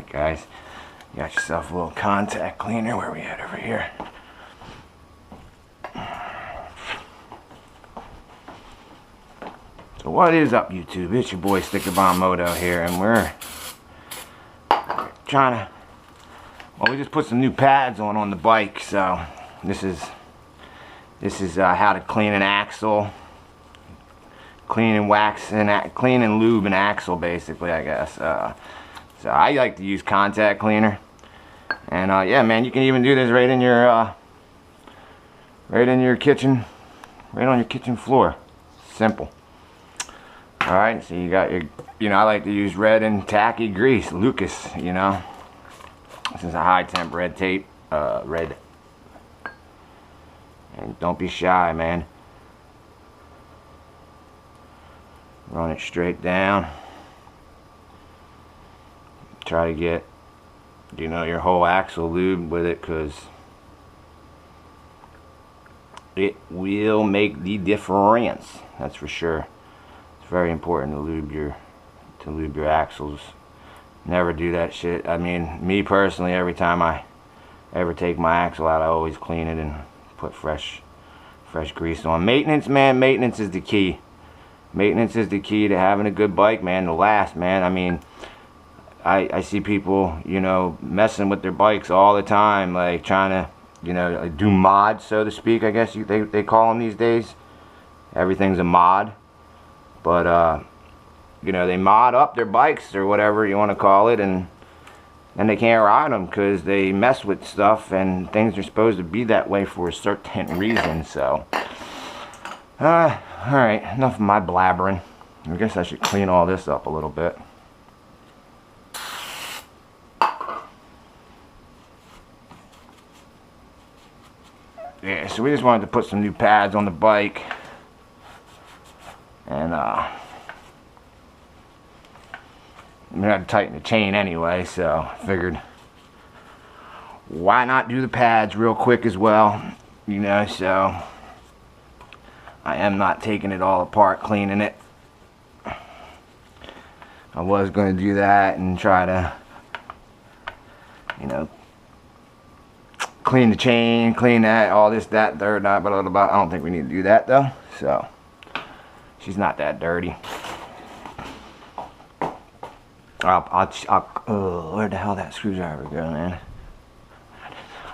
Alright guys, you got yourself a little contact cleaner. Where we at over here? So what is up, YouTube? It's your boy Sticker Bomb Moto here, and we're trying to, well, we just put some new pads on the bike. So this is how to clean an axle, clean and lube an axle, basically, I guess. So I like to use contact cleaner, and yeah, man, you can even do this right in your kitchen, right on your kitchen floor. Simple. All right, so you got your, I like to use red and tacky grease, Lucas. This is a high temp red tape, red. And don't be shy, man. Run it straight down. Try to get, your whole axle lubed with it, because it will make the difference. That's for sure. It's very important to lube your axles. Never do that shit. I mean, me personally, every time I ever take my axle out, I always clean it and put fresh grease on. Maintenance, man, maintenance is the key. Maintenance is the key to having a good bike, man, to last, man. I mean, I see people, messing with their bikes all the time, like trying to, do mods, so to speak, I guess they call them these days. Everything's a mod. But, they mod up their bikes, or whatever you want to call it, and they can't ride them because they mess with stuff, and things are supposed to be that way for a certain reason. So, alright, enough of my blabbering. I guess I should clean all this up a little bit. Yeah, so we just wanted to put some new pads on the bike, and we had to tighten the chain anyway, so I figured why not do the pads real quick as well, so I am not taking it all apart, cleaning it. I was going to do that and try to, clean the chain, clean that, all this, that, third, that, blah, blah, blah. I don't think we need to do that though. So she's not that dirty. Where the hell that screwdriver go, man?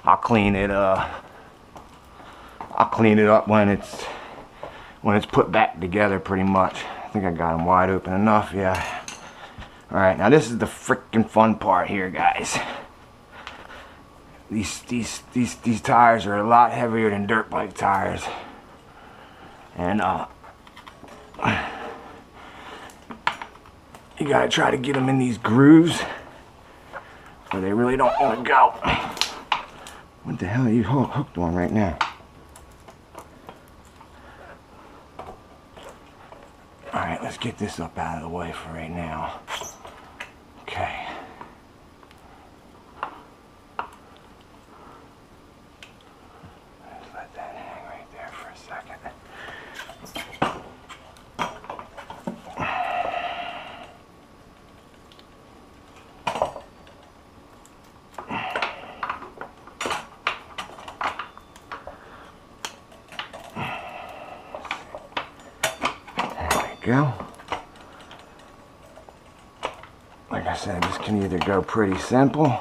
I'll clean it. I'll clean it up when it's put back together, pretty much. I think I got them wide open enough. Yeah. All right, now this is the freaking fun part here, guys. These tires are a lot heavier than dirt bike tires, and you gotta try to get them in these grooves where they really don't want to go. What the hell are you hooked on right now? All right, let's get this up out of the way for right now. Okay. Go. Like I said, this can either go pretty simple,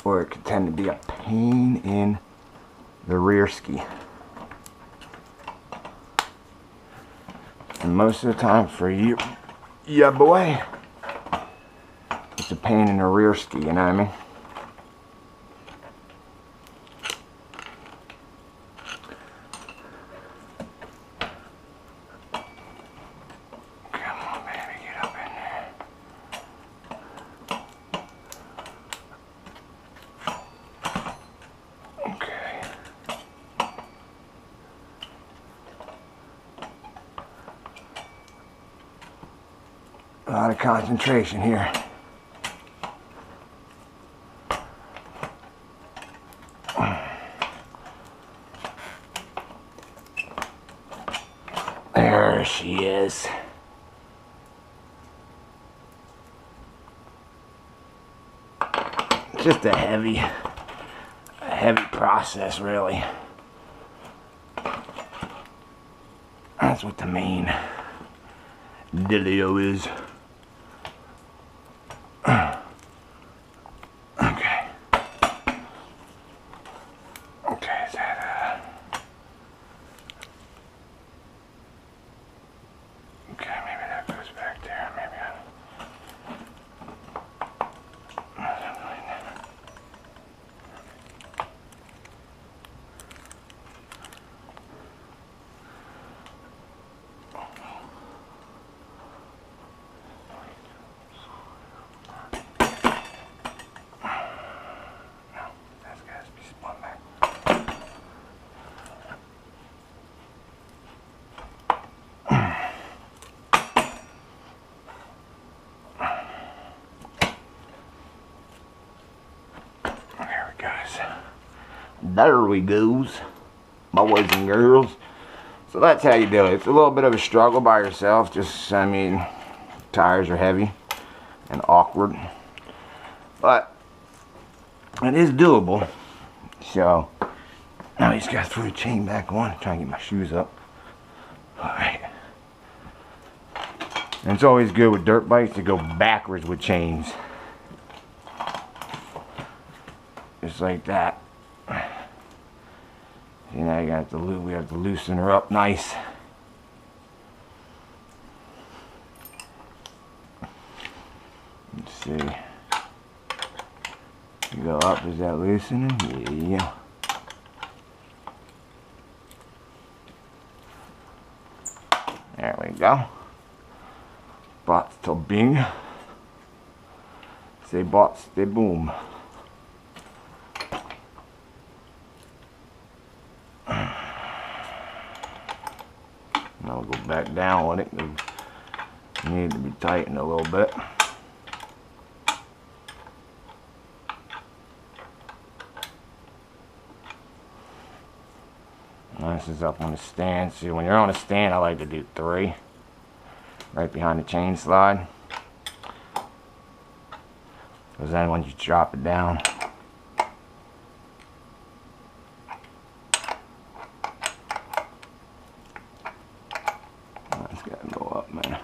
or it could tend to be a pain in the rear ski. And most of the time for you, yeah boy, it's a pain in the rear ski, you know what I mean? A lot of concentration here. There she is. just a heavy process, really. That's what the main dealio is. Okay. Okay, is that okay, maybe that goes back there. Maybe there we goes, boys and girls. So that's how you do it. It's a little bit of a struggle by yourself. Just, I mean, tires are heavy and awkward, but it is doable. So now I just gotta throw the chain back on, try and get my shoes up. Alright. And it's always good with dirt bikes to go backwards with chains. Just like that. See, now you got we have to loosen her up nice. Let's see. You go up, is that loosening? Yeah. There we go. Bots to bing. Say bots to boom. Now we'll go back down on it. We need to be tightened a little bit. Now this is up on the stand. See, when you're on a stand, I like to do 3 right behind the chain slide, because then once you drop it down, it's gotta go up, man.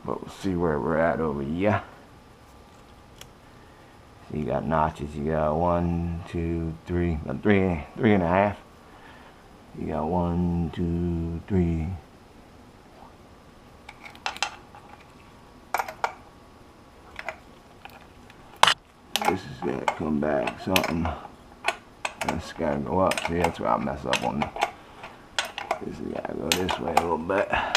But we'll see where we're at over here. So you got notches. You got 1, 2, 3, 3.5. You got 1, 2, 3. This is gonna come back something. This gotta go up. See, that's where I mess up on. This has gotta go this way a little bit. There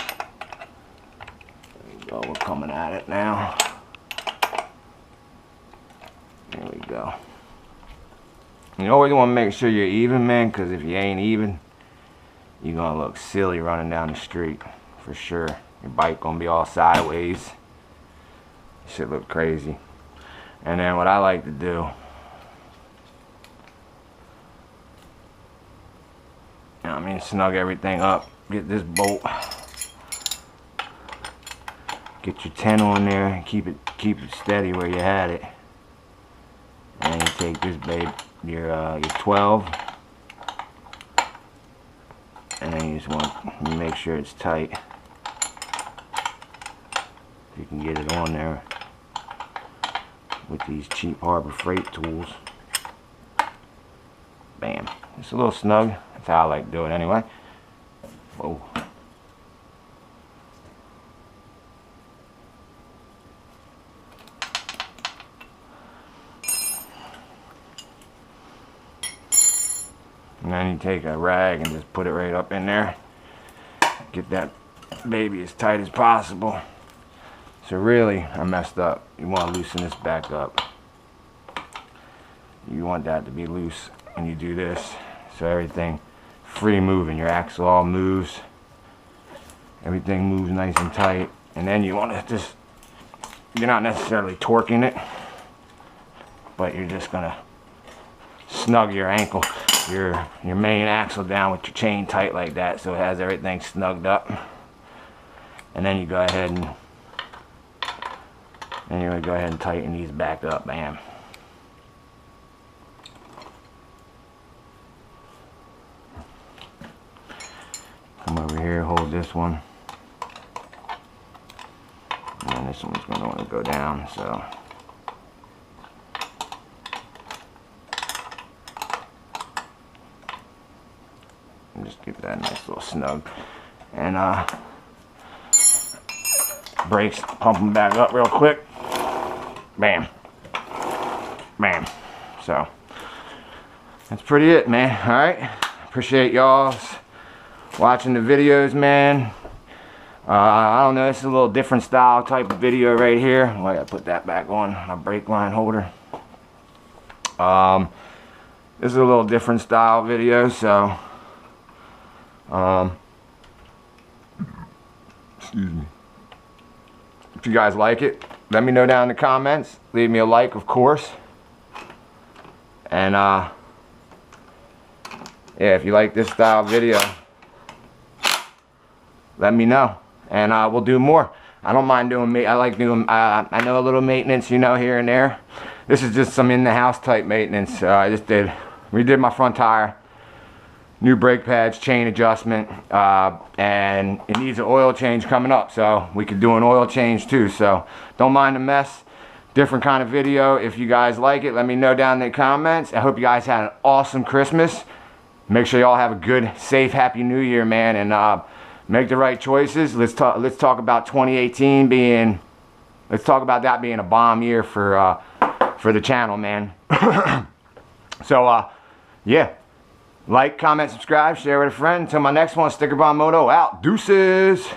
we go. We're coming at it now. There we go. You always want to make sure you're even, man, because if you ain't even, you're gonna look silly running down the street for sure. Your bike gonna be all sideways. You should look crazy. And then what I like to do, you know what I mean, snug everything up. Get this bolt, get your 10 on there, and keep it steady where you had it. And then you take this babe, your 12, and then you just want to make sure it's tight. You can get it on there with these cheap Harbor Freight tools. Bam. It's a little snug. That's how I like to do it anyway. Whoa. And then you take a rag and just put it right up in there. Get that baby as tight as possible. So really, I messed up. You want to loosen this back up. You want that to be loose when you do this. So everything free moving. Your axle all moves. Everything moves nice and tight. And then you want to just, you're not necessarily torquing it, but you're just going to snug your ankle, your main axle down with your chain tight like that, so it has everything snugged up. And then you go ahead and And you're going to go ahead and tighten these back up. Bam. Come over here, hold this one. And this one's going to want to go down, so. And just give that a nice little snug. And brakes, pump them back up real quick. Bam. Bam. So, that's pretty it, man. Alright. Appreciate y'all watching the videos, man. I don't know, this is a little different style type of video right here. I gotta put that back on my brake line holder. This is a little different style video, so excuse me. If you guys like it, let me know down in the comments. Leave me a like, of course. And yeah, if you like this style video, let me know, and we'll do more. I don't mind doing I like doing I know a little maintenance, you know, here and there. This is just some in-the-house type maintenance. I just redid my front tire, new brake pads, chain adjustment, and it needs an oil change coming up, so we could do an oil change too. So don't mind the mess. Different kind of video. If you guys like it, let me know down in the comments. I hope you guys had an awesome Christmas. Make sure y'all have a good, safe, happy New Year, man, and make the right choices. Let's talk about 2018 being. Let's talk about that being a bomb year for the channel, man. So yeah, like, comment, subscribe, share with a friend. Until my next one, Sticker Bomb Moto out. Deuces.